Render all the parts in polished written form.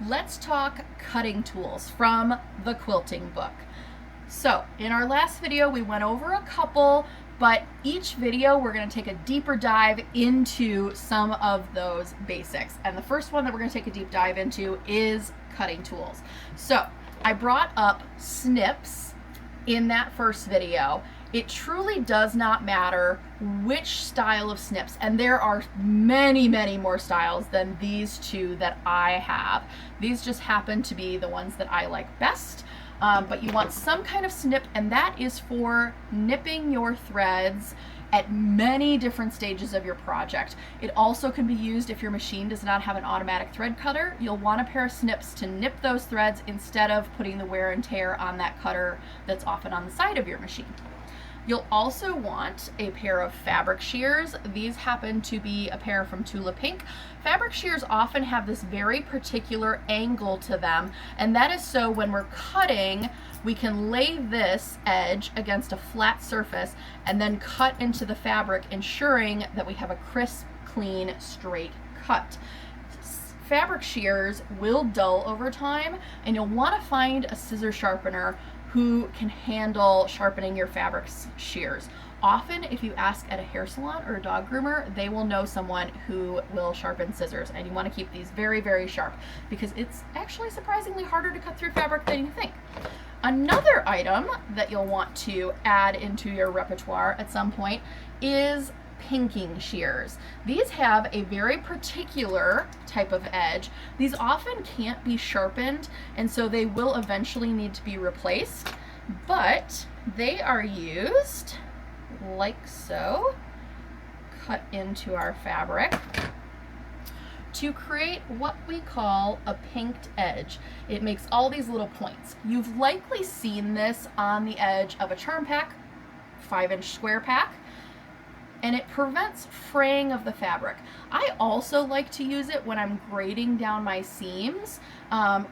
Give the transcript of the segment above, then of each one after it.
let's talk cutting tools from the quilting book. So in our last video, we went over a couple, but each video we're going to take a deeper dive into some of those basics. And the first one that we're going to take a deep dive into is cutting tools. So I brought up snips in that first video. It truly does not matter which style of snips, and there are many, many more styles than these two that I have. These just happen to be the ones that I like best. But you want some kind of snip, and that is for nipping your threads at many different stages of your project. It also can be used if your machine does not have an automatic thread cutter. You'll want a pair of snips to nip those threads instead of putting the wear and tear on that cutter that's often on the side of your machine. You'll also want a pair of fabric shears. These happen to be a pair from Tula Pink. Fabric shears often have this very particular angle to them, and that is so when we're cutting, we can lay this edge against a flat surface and then cut into the fabric, ensuring that we have a crisp, clean, straight cut. Fabric shears will dull over time, and you'll want to find a scissor sharpener who can handle sharpening your fabric shears. Often, if you ask at a hair salon or a dog groomer, they will know someone who will sharpen scissors, and you want to keep these very, very sharp because it's actually surprisingly harder to cut through fabric than you think. Another item that you'll want to add into your repertoire at some point is pinking shears. These have a very particular type of edge. These often can't be sharpened, and so they will eventually need to be replaced, but they are used like so, cut into our fabric, to create what we call a pinked edge. It makes all these little points. You've likely seen this on the edge of a charm pack, 5-inch square pack, and it prevents fraying of the fabric. I also like to use it when I'm grading down my seams,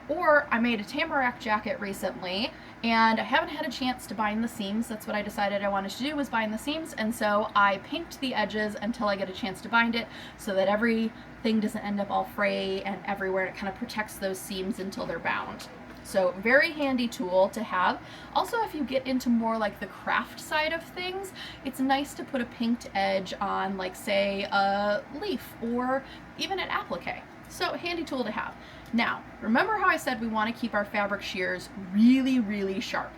or I made a tamarack jacket recently and I haven't had a chance to bind the seams. That's what I decided I wanted to do, was bind the seams, and so I pinked the edges until I get a chance to bind it so that everything doesn't end up all fray and everywhere. It kind of protects those seams until they're bound. So very handy tool to have. Also, if you get into more like the craft side of things, it's nice to put a pinked edge on, like say a leaf or even an applique. So handy tool to have. Now, remember how I said we want to keep our fabric shears really, really sharp.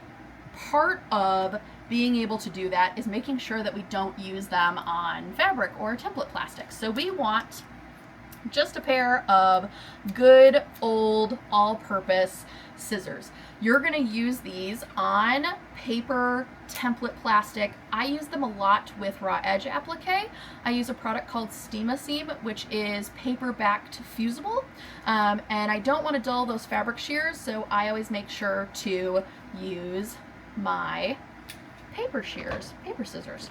Part of being able to do that is making sure that we don't use them on fabric or template plastic. So we want just a pair of good old all-purpose scissors. You're going to use these on paper, template plastic. I use them a lot with raw edge applique. I use a product called Steam-A-Seam, which is paper-backed fusible, and I don't want to dull those fabric shears, so I always make sure to use my paper scissors.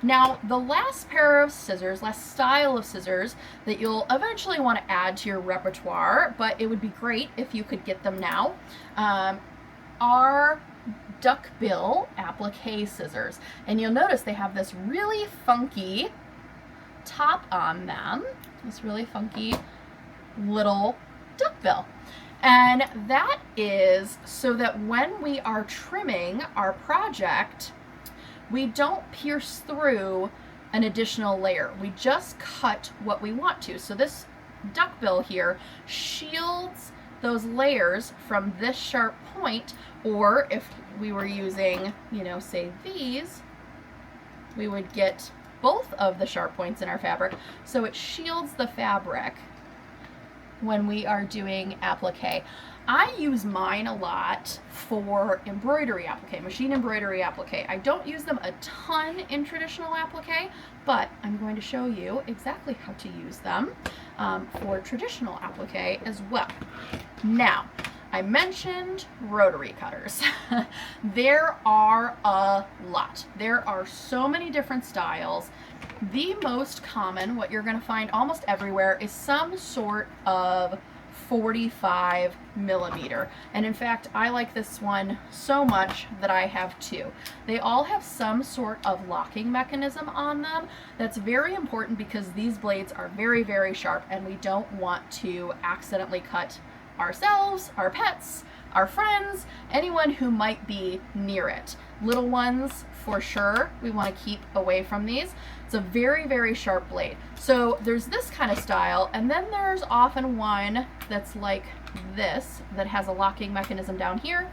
Now, the last pair of scissors, last style of scissors that you'll eventually want to add to your repertoire, but it would be great if you could get them now, are duckbill applique scissors. And you'll notice they have this really funky top on them, this really funky little duckbill. And that is so that when we are trimming our project, we don't pierce through an additional layer. We just cut what we want to. So this duckbill here shields those layers from this sharp point, or if we were using, say these, we would get both of the sharp points in our fabric. So it shields the fabric when we are doing applique. I use mine a lot for embroidery applique, machine embroidery applique. I don't use them a ton in traditional applique, but I'm going to show you exactly how to use them for traditional applique as well. Now, I mentioned rotary cutters. There are a lot. There are so many different styles. The most common, what you're going to find almost everywhere, is some sort of 45 millimeter. And in fact, I like this one so much that I have two. They all have some sort of locking mechanism on them. That's very important because these blades are very, very sharp and we don't want to accidentally cut ourselves, our pets, our friends, anyone who might be near it. Little ones, for sure, we want to keep away from these. It's a very, very sharp blade. So there's this kind of style, and then there's often one that's like this, that has a locking mechanism down here.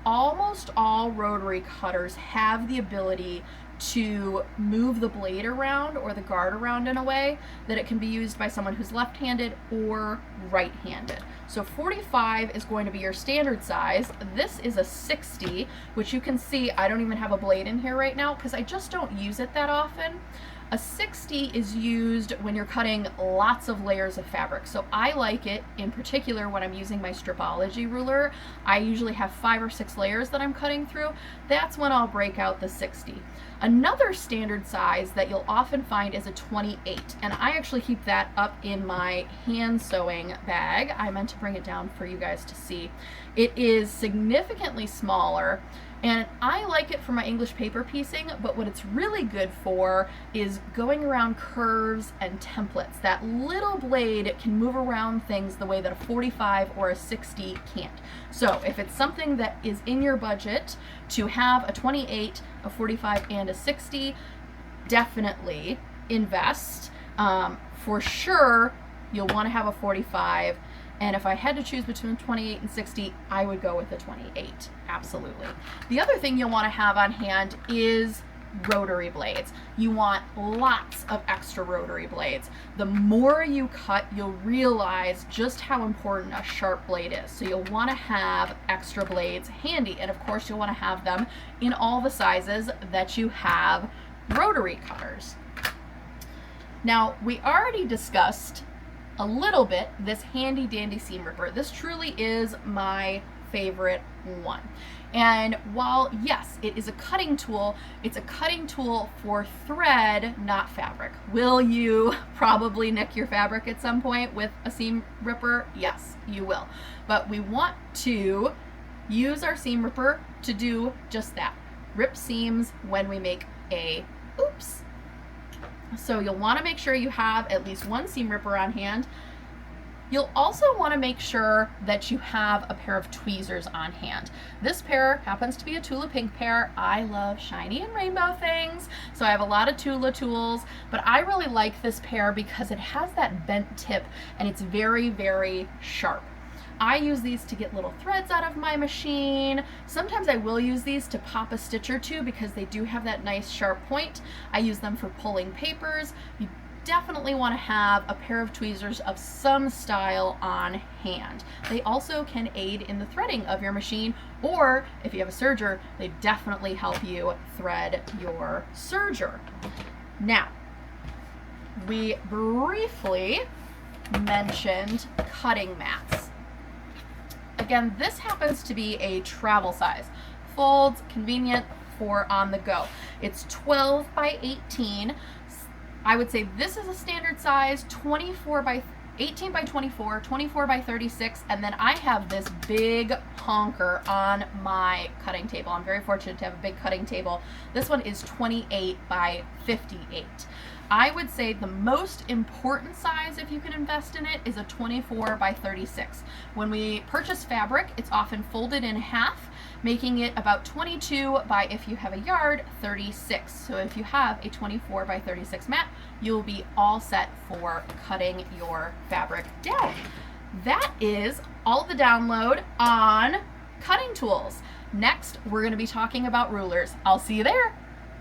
Almost all rotary cutters have the ability to move the blade around or the guard around in a way that it can be used by someone who's left-handed or right-handed. So 45 is going to be your standard size. This is a 60, which you can see I don't even have a blade in here right now because I just don't use it that often. A 60 is used when you're cutting lots of layers of fabric. So I like it in particular when I'm using my stripology ruler. I usually have 5 or 6 layers that I'm cutting through. That's when I'll break out the 60. Another standard size that you'll often find is a 28, and I actually keep that up in my hand sewing bag. I meant to bring it down for you guys to see. It is significantly smaller, and I like it for my English paper piecing, but what it's really good for is going around curves and templates. That little blade can move around things the way that a 45 or a 60 can't. So if it's something that is in your budget to have a 28, a 45, and a 60, definitely invest. For sure, you'll want to have a 45. And if I had to choose between 28 and 60, I would go with the 28, absolutely. The other thing you'll want to have on hand is rotary blades. You want lots of extra rotary blades. The more you cut, you'll realize just how important a sharp blade is. So you'll want to have extra blades handy. And of course, you'll want to have them in all the sizes that you have rotary cutters. Now, we already discussed a little bit this handy dandy seam ripper. This truly is my favorite one. And while yes, it is a cutting tool, it's a cutting tool for thread, not fabric. Will you probably nick your fabric at some point with a seam ripper? Yes, you will. But we want to use our seam ripper to do just that. Rip seams when we make a oops. So you'll want to make sure you have at least one seam ripper on hand. You'll also want to make sure that you have a pair of tweezers on hand. This pair happens to be a Tula Pink pair. I love shiny and rainbow things, so I have a lot of Tula tools, but I really like this pair because it has that bent tip and it's very, very sharp. I use these to get little threads out of my machine. Sometimes I will use these to pop a stitch or two because they do have that nice sharp point. I use them for pulling papers. You definitely want to have a pair of tweezers of some style on hand. They also can aid in the threading of your machine, or if you have a serger, they definitely help you thread your serger. Now, we briefly mentioned cutting mats. Again, this happens to be a travel size. Folds, convenient for on the go. It's 12 by 18. I would say this is a standard size, 24 by 18 by 24, 24 by 36, and then I have this big honker on my cutting table. I'm very fortunate to have a big cutting table. This one is 28 by 58. I would say the most important size, if you can invest in it, is a 24 by 36. When we purchase fabric, it's often folded in half, making it about 22 by, if you have a yard, 36. So if you have a 24 by 36 mat, you'll be all set for cutting your fabric down. That is all the download on cutting tools. Next, we're going to be talking about rulers. I'll see you there.